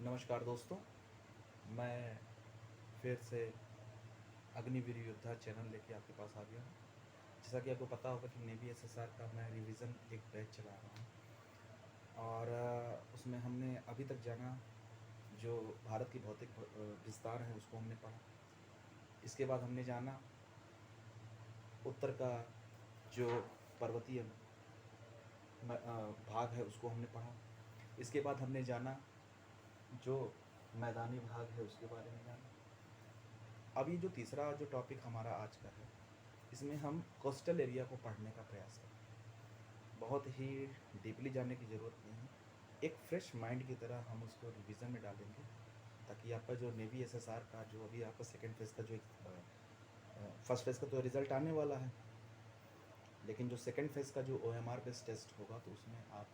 नमस्कार दोस्तों, मैं फिर से अग्निवीर योद्धा चैनल लेके आपके पास आ गया हूँ। जैसा कि आपको पता होगा कि नेवी एसएसआर का मैं रिवीजन एक बैच चला रहा हूँ और उसमें हमने अभी तक जाना जो भारत की भौतिक विस्तार है उसको हमने पढ़ा। इसके बाद हमने जाना उत्तर का जो पर्वतीय भाग है उसको हमने पढ़ा। इसके बाद हमने जाना जो मैदानी भाग है उसके बारे में जाना। अभी जो तीसरा जो टॉपिक हमारा आज का है, इसमें हम कोस्टल एरिया को पढ़ने का प्रयास करेंगे। बहुत ही डीपली जाने की ज़रूरत नहीं है, एक फ्रेश माइंड की तरह हम उसको रिवीजन में डालेंगे ताकि आपका जो नेवी एसएसआर का जो अभी आपका सेकेंड फेज़ का जो फर्स्ट फेज़ का तो रिज़ल्ट आने वाला है, लेकिन जो सेकेंड फेज़ का जो ओएमआर बेस्ड टेस्ट होगा तो उसमें आप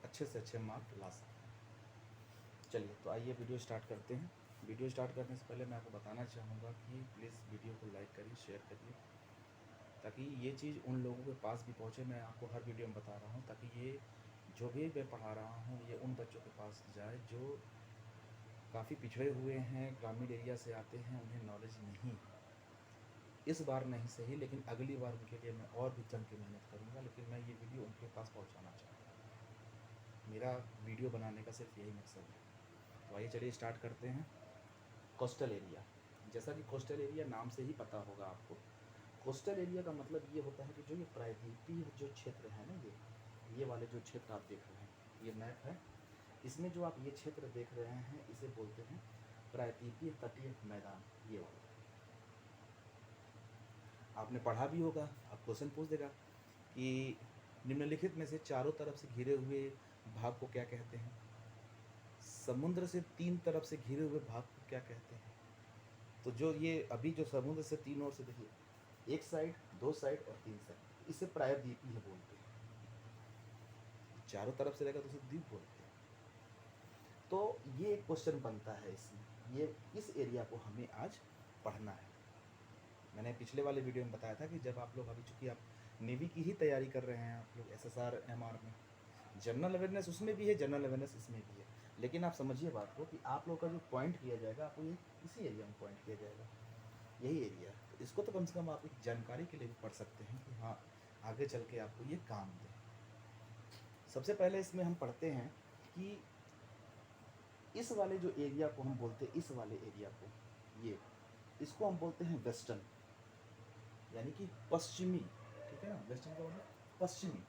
अच्छे से अच्छे मार्क ला सकते हैं। चलिए तो आइए वीडियो स्टार्ट करते हैं। वीडियो स्टार्ट करने से पहले मैं आपको बताना चाहूँगा कि प्लीज़ वीडियो को लाइक करिए, शेयर करिए, ताकि ये चीज़ उन लोगों के पास भी पहुँचे। मैं आपको हर वीडियो में बता रहा हूँ ताकि ये जो भी मैं पढ़ा रहा हूँ ये उन बच्चों के पास जाए जो काफ़ी पिछड़े हुए हैं, ग्रामीण एरिया से आते हैं, उन्हें नॉलेज नहीं है। इस बार नहीं सही, लेकिन अगली बार उनके लिए मैं और भी जम के मेहनत करूँगा, लेकिन मैं ये वीडियो उनके पास पहुँचाना चाहता हूँ। मेरा वीडियो बनाने का सिर्फ यही मकसद है। तो आइए चलिए स्टार्ट करते हैं। कोस्टल एरिया, जैसा कि कोस्टल एरिया नाम से ही पता होगा आपको, कोस्टल एरिया का मतलब ये होता है कि जो ये प्रायद्वीपीय जो क्षेत्र है ना, ये वाले जो क्षेत्र आप देख रहे हैं, ये मैप है, इसमें जो आप ये क्षेत्र देख रहे हैं इसे बोलते हैं प्रायद्वीपीय तटीय मैदान। ये वाला आपने पढ़ा भी होगा, आप क्वेश्चन पूछ देगा कि निम्नलिखित में से चारों तरफ से घिरे हुए भाग को क्या कहते हैं। समुद्र से तीन तरफ से घिरे हुए भाग को क्या कहते हैं। तो जो ये अभी जो समुद्र से तीन ओर से देखिए, एक साइड, दो साइड और तीन साइड, इसे प्रायद्वीपीय बोलते हैं। चारों तरफ से रहेगा तो उसे द्वीप बोलते हैं। तो ये एक क्वेश्चन बनता है इसमें, ये इस एरिया को हमें आज पढ़ना है। मैंने पिछले वाले वीडियो में बताया था कि जब आप लोग अभी, चूँकि आप नेवी की ही तैयारी कर रहे हैं, आप लोग एसएसआर एमआर में, जनरल अवेयरनेस उसमें भी है, जनरल अवेयरनेस इसमें भी है, लेकिन आप समझिए बात को कि आप लोग का जो पॉइंट किया जाएगा, आपको ये इसी एरिया में पॉइंट किया जाएगा, यही एरिया है। तो इसको तो कम से कम आप एक जानकारी के लिए भी पढ़ सकते हैं कि हाँ आगे चल के आपको ये काम दे। सबसे पहले इसमें हम पढ़ते हैं कि इस वाले जो एरिया को हम बोलते हैं, इस वाले एरिया को, ये इसको हम बोलते हैं वेस्टर्न, यानी कि पश्चिमी। ठीक है ना, वेस्टर्न का मतलब पश्चिमी,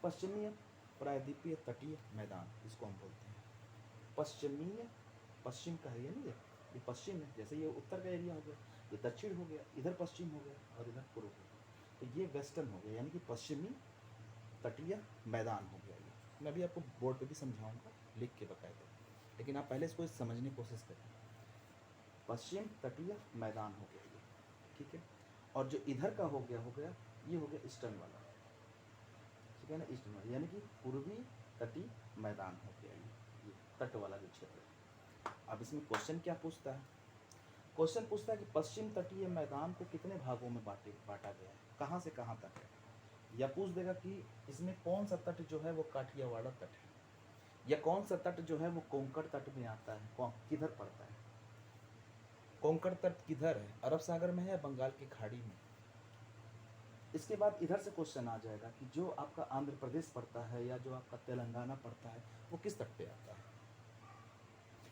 पश्चिमी प्रायद्वीपीय तटीय मैदान, इसको हम बोलते हैं पश्चिमीय। पश्चिम का है, यानी ये पश्चिम है, जैसे ये उत्तर का एरिया हो गया, ये दक्षिण हो गया, इधर पश्चिम हो गया और इधर पूर्व हो गया, तो ये वेस्टर्न हो गया, यानी कि पश्चिमी तटीय मैदान हो गया। ये मैं अभी आपको बोर्ड पे भी समझाऊंगा लिख के बकायदे, लेकिन आप पहले इसको समझने की कोशिश करें। पश्चिम तटीय मैदान हो गया ये, ठीक है। और जो इधर का हो गया ये हो गया ईस्टर्न वाला, ठीक है ना, ईस्टर्न वाला, यानी कि पूर्वी तटीय मैदान हो गया ये तट वाला जो क्षेत्र है। अब इसमें क्वेश्चन क्या पूछता है, क्वेश्चन पूछता है कि पश्चिम तटीय मैदान को कितने भागों में बांटा गया है, कहाँ से कहाँ तक है। या पूछ देगा कि इसमें कौन सा तट जो है वो काठियावाड़ तट है, या कौन सा तट जो है वो कोंकण तट में आता है, कौन किधर पड़ता है, कोंकण तट किधर है, अरब सागर में है या बंगाल की खाड़ी में। इसके बाद इधर से क्वेश्चन आ जाएगा कि जो आपका आंध्र प्रदेश पड़ता है या जो आपका तेलंगाना पड़ता है वो किस तट पे आता है।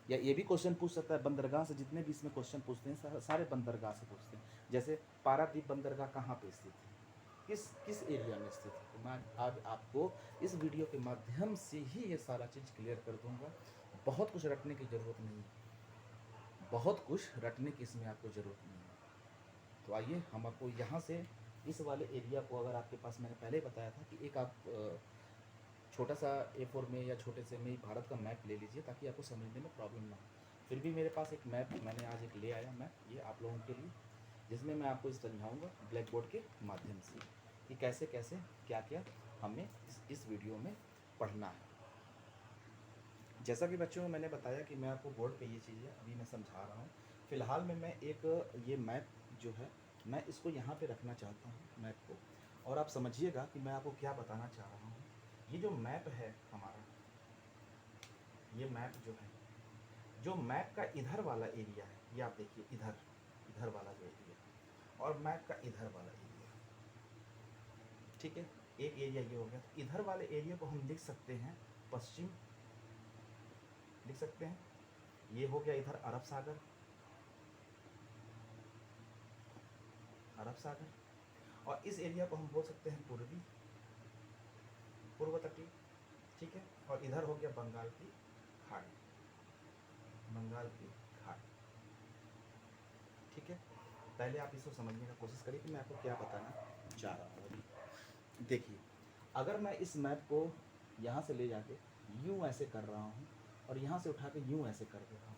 या ये भी क्वेश्चन पूछ सकता है बंदरगाह से, जितने भी इसमें क्वेश्चन पूछते हैं सारे बंदरगाह से पूछते हैं। जैसे पारादीप बंदरगाह कहाँ पे स्थित है, किस किस एरिया में स्थित है। तो मैं आज आपको इस वीडियो के माध्यम से ही ये सारा चीज़ क्लियर कर दूंगा। बहुत कुछ रटने की ज़रूरत नहीं है, बहुत कुछ रटने की इसमें आपको ज़रूरत नहीं है। तो आइए हम आपको यहाँ से इस वाले एरिया को, अगर आपके पास, मैंने पहले बताया था कि एक आप छोटा सा A4 में या छोटे से में भारत का मैप ले लीजिए ताकि आपको समझने में प्रॉब्लम ना हो। फिर भी मेरे पास एक मैप, मैंने आज एक ले आया मैप, ये आप लोगों के लिए, जिसमें मैं आपको इस समझाऊंगा ब्लैक बोर्ड के माध्यम से कि कैसे कैसे क्या क्या हमें इस वीडियो में पढ़ना है। जैसा कि बच्चों मैंने बताया कि मैं आपको बोर्ड पे ये चीज़ें अभी मैं समझा रहा हूँ। फ़िलहाल में मैं एक ये मैप जो है मैं इसको यहाँ पे रखना चाहता हूँ मैप को, और आप समझिएगा कि मैं आपको क्या बताना चाह रहा हूँ। ये जो मैप है हमारा, ये मैप जो है जो मैप का इधर वाला एरिया है, ये आप देखिए, इधर इधर वाला जो एरिया और मैप का इधर वाला एरिया, ठीक है, एक एरिया ये हो गया। तो इधर वाले एरिया को हम लिख सकते हैं पश्चिम, लिख सकते हैं, ये हो गया इधर अरब सागर, अरब सागर, और इस एरिया को हम बोल सकते हैं पूर्वी, पूर्व तटीय, ठीक है, और इधर हो गया बंगाल की खाड़ी, बंगाल की खाड़ी, ठीक है। पहले आप इसको समझने का कोशिश करिए कि मैं आपको क्या बताना चाह रहा हूँ अभी। देखिए, अगर मैं इस मैप को यहाँ से ले जाके यूँ ऐसे कर रहा हूँ और यहाँ से उठा के यूँ ऐसे कर दे रहा हूँ,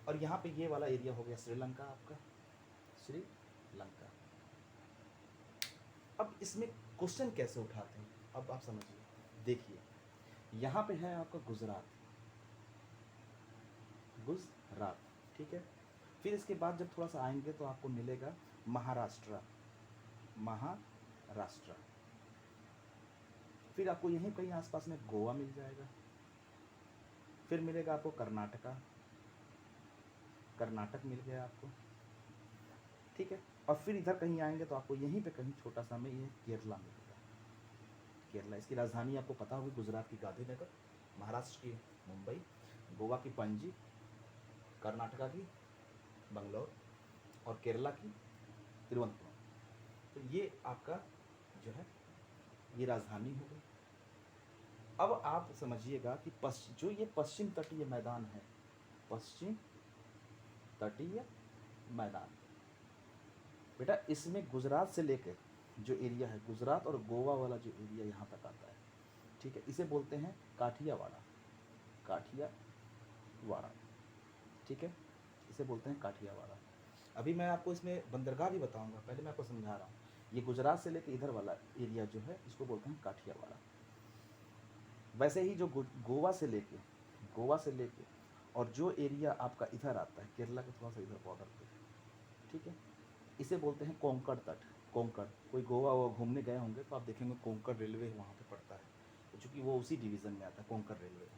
और यहाँ पे ये वाला एरिया हो गया श्रीलंका, आपका श्रीलंका। अब इसमें क्वेश्चन कैसे उठाते हैं, अब आप समझिए। देखिए, यहाँ पे है आपका गुजरात, गुजरात, ठीक है। फिर इसके बाद जब थोड़ा सा आएंगे तो आपको मिलेगा महाराष्ट्र, महाराष्ट्र। फिर आपको यहीं कहीं आसपास में गोवा मिल जाएगा। फिर मिलेगा आपको कर्नाटका, कर्नाटक मिल गया आपको, ठीक है। और फिर इधर कहीं आएंगे तो आपको यहीं पे कहीं छोटा सा में ये केरला मिलेगा, केरला। इसकी राजधानी आपको पता होगी, गुजरात की गांधीनगर, महाराष्ट्र की मुंबई, गोवा की पणजी, कर्नाटका की बंगलौर और केरला की तिरुवनंतपुरम। तो ये आपका जो है ये राजधानी हो गई। अब आप समझिएगा कि जो ये पश्चिम तटीय मैदान है, पश्चिम तटीय मैदान, बेटा इसमें गुजरात से लेकर जो एरिया है, गुजरात और गोवा वाला जो एरिया यहाँ तक आता है, ठीक है, इसे बोलते हैं काठियावाड़ा, काठियावाड़ा, ठीक है, इसे बोलते हैं काठियावाड़ा। अभी मैं आपको इसमें बंदरगाह भी बताऊंगा, पहले मैं आपको समझा रहा हूँ। ये गुजरात से लेकर इधर वाला एरिया जो है इसको बोलते हैं काठियावाड़ा। वैसे ही जो गोवा से लेके और जो एरिया आपका इधर आता है केरला के थोड़ा सा इधर बॉर्डर पे, ठीक है, इसे बोलते हैं कोंकण तट। कोंकण, कोई गोवा वो घूमने गए होंगे तो आप देखेंगे कोंकण रेलवे वहाँ पे पड़ता है, तो चूँकि वो उसी डिवीज़न में आता है, कोंकण रेलवे।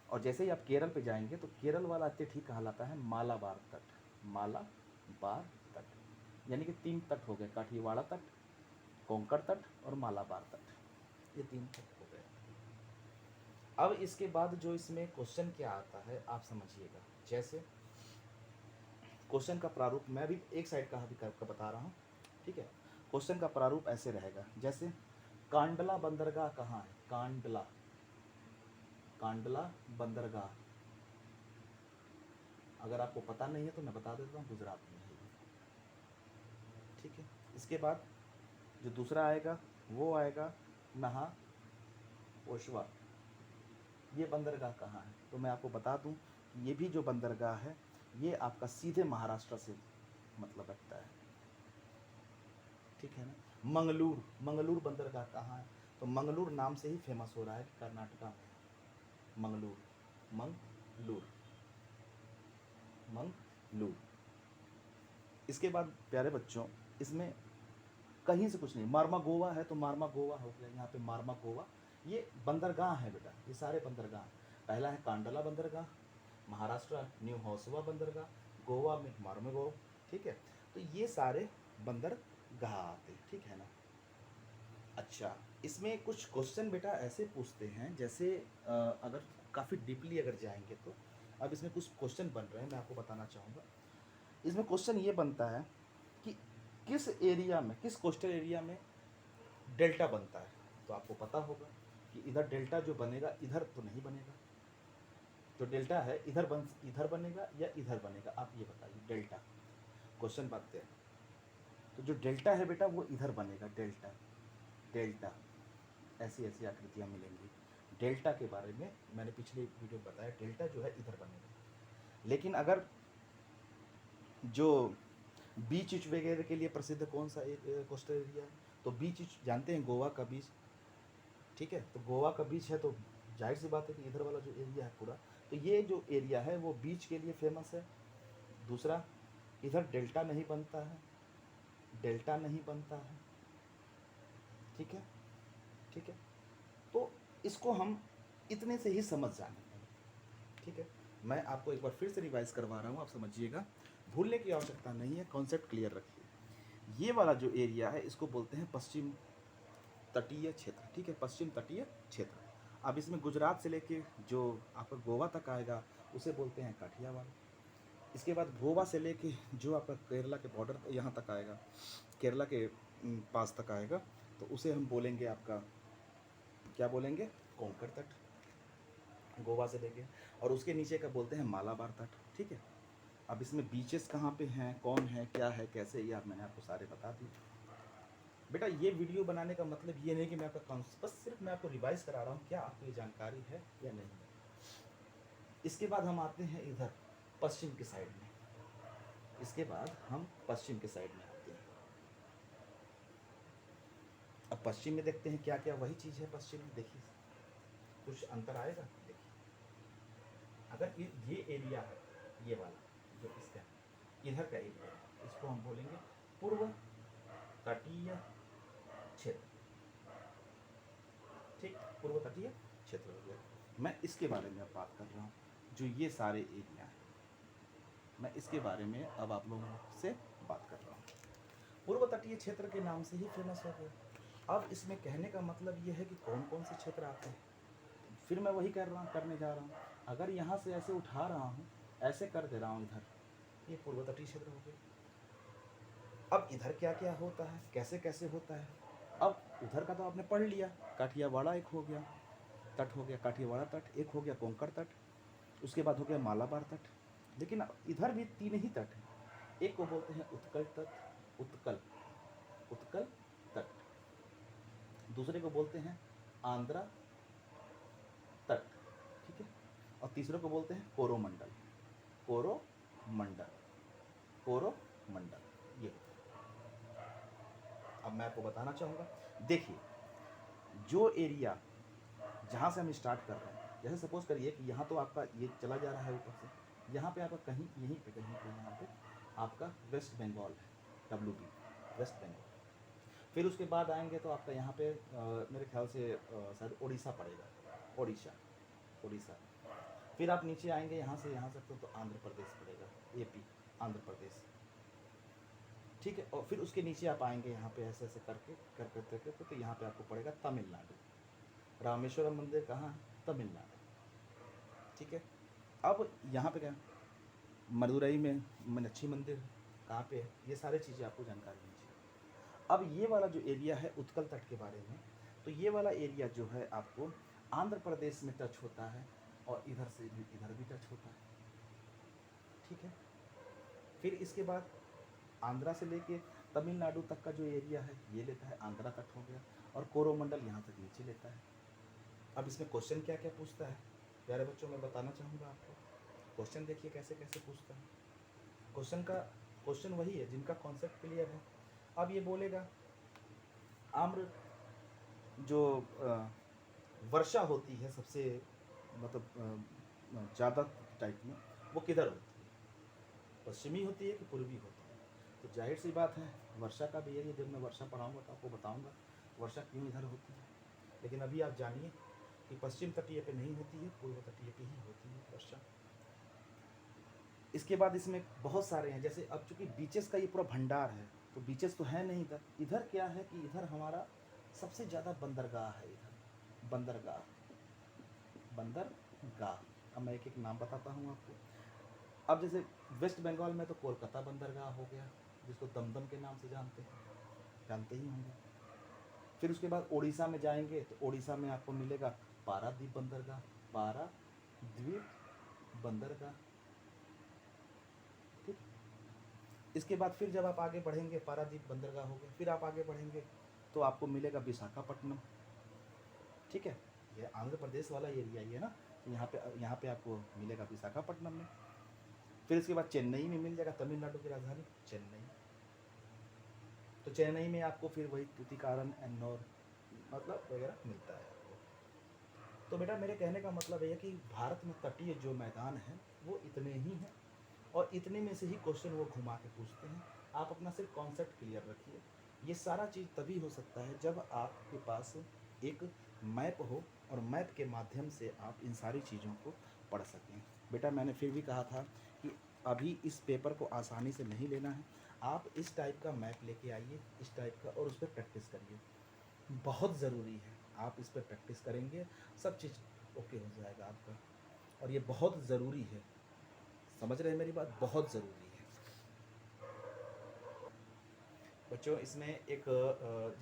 और जैसे ही आप केरल पे जाएंगे तो केरल वाला तट ही कहलाता है मालाबार तट, मालाबार तट। यानी कि 3 तट हो गए, काठियावाड़ा तट, कोंकण तट और मालाबार तट, ये 3 तट हो गए। अब इसके बाद जो इसमें क्वेश्चन क्या आता है आप समझिएगा। जैसे क्वेश्चन का प्रारूप मैं भी एक साइड का भी करके बता रहा हूँ, ठीक है। क्वेश्चन का प्रारूप ऐसे रहेगा, जैसे कांडला बंदरगाह कहाँ है, कांडला, कांडला बंदरगाह, अगर आपको पता नहीं है तो मैं बता देता हूँ, गुजरात में है ये, ठीक है। इसके बाद जो दूसरा आएगा वो आएगा नहा ओशवा, ये बंदरगाह कहाँ है, तो मैं आपको बता दूं ये भी जो बंदरगाह है ये आपका सीधे महाराष्ट्र से मतलब रखता है, ठीक है ना। मंगलूर, मंगलूर बंदरगाह कहाँ है, तो मंगलूर नाम से ही फेमस हो रहा है कि कर्नाटका में है मंगलूर, मंगलूर, मंगलूर। इसके बाद प्यारे बच्चों इसमें कहीं से कुछ नहीं, मारमा गोवा है तो मारमा गोवा हो गया, यहाँ पे मारमा गोवा, ये बंदरगाह है बेटा, ये सारे बंदरगाह। पहला है कांडला बंदरगाह, महाराष्ट्र न्यू हौसवा बंदरगाह, गोवा में मार्मेगो, ठीक है। तो ये सारे बंदरगाह आते हैं, ठीक है ना। अच्छा, इसमें कुछ क्वेश्चन बेटा ऐसे पूछते हैं, जैसे अगर काफ़ी डीपली अगर जाएंगे तो अब इसमें कुछ क्वेश्चन बन रहे हैं, मैं आपको बताना चाहूँगा। इसमें क्वेश्चन ये बनता है कि किस एरिया में, किस कोस्टल एरिया में डेल्टा बनता है, तो आपको पता होगा कि इधर डेल्टा जो बनेगा इधर तो नहीं बनेगा, जो डेल्टा है इधर बनेगा या इधर बनेगा, आप ये बताइए। डेल्टा क्वेश्चन बनते हैं तो जो डेल्टा है बेटा वो इधर बनेगा, डेल्टा, डेल्टा ऐसी ऐसी आकृतियाँ मिलेंगी। डेल्टा के बारे में मैंने पिछले वीडियो में बताया, डेल्टा जो है इधर बनेगा। लेकिन अगर जो बीच इच वगैरह के लिए प्रसिद्ध कौन सा कोस्टल एरिया है, तो बीच इच जानते हैं, गोवा का बीच, ठीक है। तो गोवा का बीच है तो जाहिर सी बात है कि इधर वाला जो एरिया है पूरा, तो ये जो एरिया है वो बीच के लिए फेमस है। दूसरा, इधर डेल्टा नहीं बनता है, डेल्टा नहीं बनता है, ठीक है, ठीक है। तो इसको हम इतने से ही समझ जाने हैं, ठीक है, मैं आपको एक बार फिर से रिवाइज करवा रहा हूँ, आप समझिएगा, भूलने की आवश्यकता नहीं है, कॉन्सेप्ट क्लियर रखिए। ये वाला जो एरिया है इसको बोलते हैं पश्चिम तटीय क्षेत्र, ठीक है, पश्चिम तटीय क्षेत्र। अब इसमें गुजरात से लेके जो आपका गोवा तक आएगा उसे बोलते हैं काठियावाड़। इसके बाद गोवा से लेके जो आपका केरला के बॉर्डर यहाँ तक आएगा, केरला के पास तक आएगा, तो उसे हम बोलेंगे आपका, क्या बोलेंगे, कोंकण तट, गोवा से लेके। और उसके नीचे का बोलते हैं मालाबार तट, ठीक है। अब इसमें बीचेस कहाँ पे हैं, कौन है, क्या है, कैसे, ये आप मैंने आपको सारे बता दिए। बेटा ये वीडियो बनाने का मतलब ये नहीं कि मैं आपका बस सिर्फ मैं आपको रिवाइज करा रहा हूँ, क्या आपको ये जानकारी है या नहीं है। इसके बाद हम आते हैं इधर पश्चिम की साइड में, इसके बाद हम पश्चिम के साइड में आते हैं। अब पश्चिम में देखते हैं क्या क्या वही चीज़ है पश्चिम में, देखिए कुछ अंतर आएगा। देखिए अगर ये एरिया है, ये वाला जो इसका इधर का एरिया है, इसको हम बोलेंगे पूर्व तटीय क्षेत्र, ठीक, पूर्व तटीय क्षेत्र हो गया। मैं इसके बारे में अब बात कर रहा हूँ, जो ये सारे एरिया हैं, मैं इसके बारे में अब आप लोगों से बात कर रहा हूँ। पूर्व तटीय क्षेत्र के नाम से ही फेमस हो गया। अब इसमें कहने का मतलब ये है कि कौन कौन से क्षेत्र आते हैं, फिर मैं वही करने जा रहा हूँ। अगर यहाँ से ऐसे उठा रहा हूँ, ऐसे कर दे रहा हूँ इधर, ये पूर्व तटीय क्षेत्र हो गया। अब इधर क्या क्या होता है, कैसे कैसे होता है, अब उधर का तो आपने पढ़ लिया, काठियावाड़ा एक हो गया, तट हो गया काठियावाड़ा तट, एक हो गया कोंकण तट, उसके बाद हो गया मालाबार तट। लेकिन इधर भी 3 ही तट हैं, एक को बोलते हैं उत्कल तट, उत्कल उत्कल तट, दूसरे को बोलते हैं आंध्रा तट, ठीक है, और तीसरे को बोलते हैं कोरोमंडल, कोरोमंडल, कोरोमंडल। ये अब मैं आपको बताना चाहूँगा, देखिए जो एरिया जहाँ से हम स्टार्ट कर रहे हैं, जैसे सपोज करिए कि यहाँ तो आपका ये चला जा रहा है ऊपर से, यहाँ पे आपका कहीं यहीं पे कहीं पे यहाँ पे आपका वेस्ट बंगाल है, WB वेस्ट बंगाल। फिर उसके बाद आएंगे तो आपका यहाँ पे मेरे ख्याल से शायद उड़ीसा पड़ेगा, उड़ीसा, उड़ीसा। फिर आप नीचे आएंगे यहाँ से तो आंध्र प्रदेश पड़ेगा, AP आंध्र प्रदेश, ठीक है। और फिर उसके नीचे आप आएंगे यहाँ पे ऐसे ऐसे करके तो यहाँ पे आपको पड़ेगा तमिलनाडु। रामेश्वरम मंदिर कहाँ है, तमिलनाडु, ठीक है। अब यहाँ पे क्या, मदुरई में मीनाक्षी मंदिर कहाँ पे है, ये सारी चीज़ें आपको जानकारी होनी चाहिए। अब ये वाला जो एरिया है उत्कल तट के बारे में, तो ये वाला एरिया जो है आपको आंध्र प्रदेश में टच होता है और इधर से भी इधर भी टच होता है, ठीक है। फिर इसके बाद आंध्रा से लेके तमिलनाडु तक का जो एरिया है ये लेता है आंध्रा तट हो गया, और कोरोमंडल यहाँ तक नीचे लेता है। अब इसमें क्वेश्चन क्या क्या पूछता है प्यारे बच्चों, मैं बताना चाहूँगा आपको। क्वेश्चन देखिए कैसे कैसे पूछता है। क्वेश्चन वही है जिनका कॉन्सेप्ट क्लियर है। अब ये बोलेगा आम्र जो वर्षा होती है सबसे मतलब ज़्यादा टाइप में, वो किधर होती है, पश्चिमी होती है कि पूर्वी होती है। तो जाहिर सी बात है वर्षा का भी यही, जब मैं वर्षा पढ़ाऊँगा तो आपको बताऊँगा वर्षा क्यों इधर होती है। लेकिन अभी आप जानिए कि पश्चिम तटीय पे नहीं होती है, पूर्व तटीय पे ही होती है वर्षा। इसके बाद इसमें बहुत सारे हैं, जैसे अब चूंकि बीचेस का ये पूरा भंडार है, तो बीचेस तो है नहीं इधर। इधर क्या है कि इधर हमारा सबसे ज़्यादा बंदरगाह है, इधर बंदरगाह, बंदरगाह। अब मैं एक एक नाम बताता हूँ आपको। अब जैसे वेस्ट बंगाल में तो कोलकाता बंदरगाह हो गया, जिसको दमदम के नाम से जानते ही होंगे। फिर उसके बाद उड़ीसा में जाएंगे तो उड़ीसा में आपको मिलेगा पारादीप बंदरगाह, पारादीप बंदरगाह, ठीक। इसके बाद फिर जब आप आगे बढ़ेंगे, पारादीप बंदरगाह हो गया, फिर आप आगे बढ़ेंगे तो आपको मिलेगा विशाखापट्टनम, ठीक है। ये आंध्र प्रदेश वाला एरिया ही है ना, तो यहाँ पे आपको मिलेगा विशाखापट्टनम में। फिर इसके बाद चेन्नई में मिल जाएगा, तमिलनाडु की राजधानी चेन्नई। तो चेन्नई में आपको फिर वही तूतीकारण, एन्नोर मतलब वगैरह मिलता है आपको। तो बेटा मेरे कहने का मतलब है कि भारत में तटीय जो मैदान हैं वो इतने ही हैं, और इतने में से ही क्वेश्चन वो घुमा के पूछते हैं। आप अपना सिर्फ कॉन्सेप्ट क्लियर रखिए। ये सारा चीज़ तभी हो सकता है जब आपके पास एक मैप हो और मैप के माध्यम से आप इन सारी चीज़ों को पढ़ सकें। बेटा मैंने फिर भी कहा था कि अभी इस पेपर को आसानी से नहीं लेना है, आप इस टाइप का मैप लेके आइए, इस टाइप का, और उस पर प्रैक्टिस करिए। बहुत ज़रूरी है, आप इस पर प्रैक्टिस करेंगे सब चीज़ ओके हो जाएगा आपका, और ये बहुत ज़रूरी है। समझ रहे हैं मेरी बात? बहुत ज़रूरी है बच्चों। इसमें एक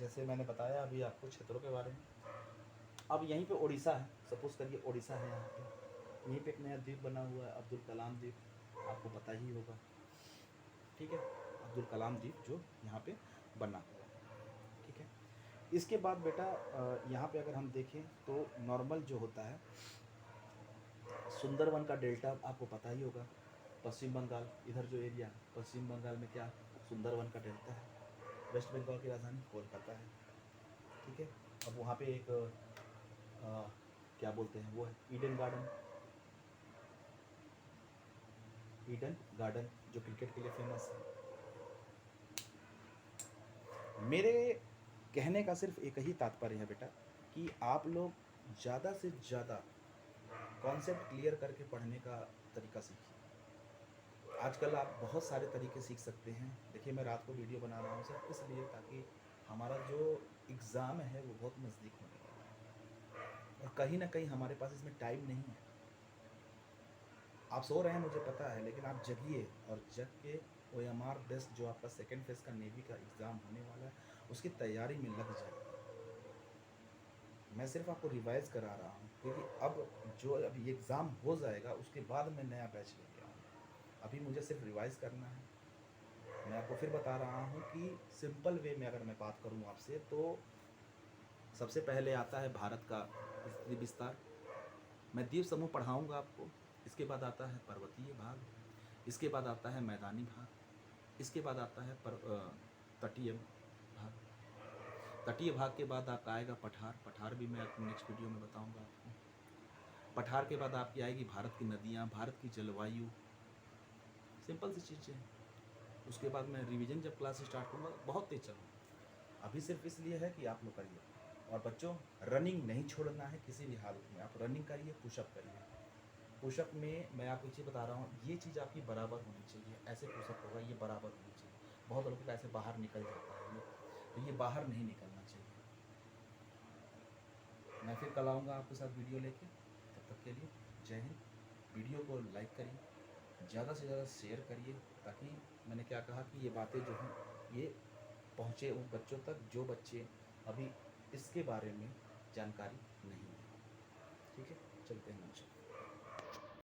जैसे मैंने बताया अभी आपको क्षेत्रों के बारे में। अब यहीं पे उड़ीसा है, सपोज़ करिए उड़ीसा है यहाँ पे, यहीं पे एक नया द्वीप बना हुआ है, अब्दुल कलाम द्वीप, आपको पता ही होगा, ठीक है, अब्दुल कलाम द्वीप जो यहाँ पे बना हुआ है, ठीक है। इसके बाद बेटा यहाँ पे अगर हम देखें तो नॉर्मल जो होता है, सुंदरवन का डेल्टा आपको पता ही होगा, पश्चिम बंगाल, इधर जो एरिया है पश्चिम बंगाल में क्या सुंदरवन का डेल्टा है, वेस्ट बंगाल की राजधानी कोलकाता है, ठीक है। अब वहाँ पे एक क्या बोलते हैं वो है ईडन गार्डन, ईडन गार्डन जो क्रिकेट के लिए फेमस है। मेरे कहने का सिर्फ एक ही तात्पर्य है बेटा कि आप लोग ज़्यादा से ज़्यादा कॉन्सेप्ट क्लियर करके पढ़ने का तरीका सीखिए। आजकल आप बहुत सारे तरीके सीख सकते हैं। देखिए मैं रात को वीडियो बना रहा हूँ सिर्फ इसलिए ताकि हमारा जो एग्ज़ाम है वो बहुत नज़दीक होने वाला है, और कहीं ना कहीं हमारे पास इसमें टाइम नहीं है। आप सो रहे हैं मुझे पता है, लेकिन आप जगिए और जग के OMR बेस्ट जो आपका सेकेंड फेज़ का नेवी का एग्ज़ाम होने वाला है उसकी तैयारी में लग जाइए। मैं सिर्फ आपको रिवाइज़ करा रहा हूँ क्योंकि अब जो अभी एग्ज़ाम हो जाएगा उसके बाद मैं नया बैच लेके आऊँगा। अभी मुझे सिर्फ रिवाइज़ करना है। मैं आपको फिर बता रहा हूँ कि सिंपल वे में अगर मैं बात करूँ आपसे तो सबसे पहले आता है भारत का स्थिति विस्तार, मैं द्वीप समूह पढ़ाऊँगा आपको। इसके बाद आता है पर्वतीय भाग, इसके बाद आता है मैदानी भाग, इसके बाद आता है तटीय भाग। तटीय भाग के बाद आपका आएगा पठार, पठार भी मैं अपनी नेक्स्ट वीडियो में बताऊंगा आपको। पठार के बाद आपकी आएगी भारत की नदियाँ, भारत की जलवायु, सिंपल सी चीज़ें हैं। उसके बाद मैं रिवीजन जब क्लास स्टार्ट करूँगा बहुत तेज चलूँगा। अभी सिर्फ इसलिए है कि आप लोग करिए, और बच्चों रनिंग नहीं छोड़ना है किसी भी हालत में। आप रनिंग करिए, पुशअप करिए। पुशअप में मैं आपको एक चीज़ बता रहा हूँ, ये चीज़ आपकी बराबर होनी चाहिए। ऐसे पुशअप होगा ये बराबर होनी चाहिए। बहुत लोगों का ऐसे बाहर निकल जाता है ये, तो ये बाहर नहीं निकलना चाहिए। मैं फिर कल आऊँगा आपके साथ वीडियो लेके, तब तक के लिए जय हिंद। वीडियो को लाइक करिए, ज़्यादा से ज़्यादा शेयर करिए, ताकि मैंने क्या कहा कि ये बातें जो हैं ये पहुँचे उन बच्चों तक जो बच्चे अभी इसके बारे में जानकारी नहीं है। ठीक है, चलते हैं नमस्कार।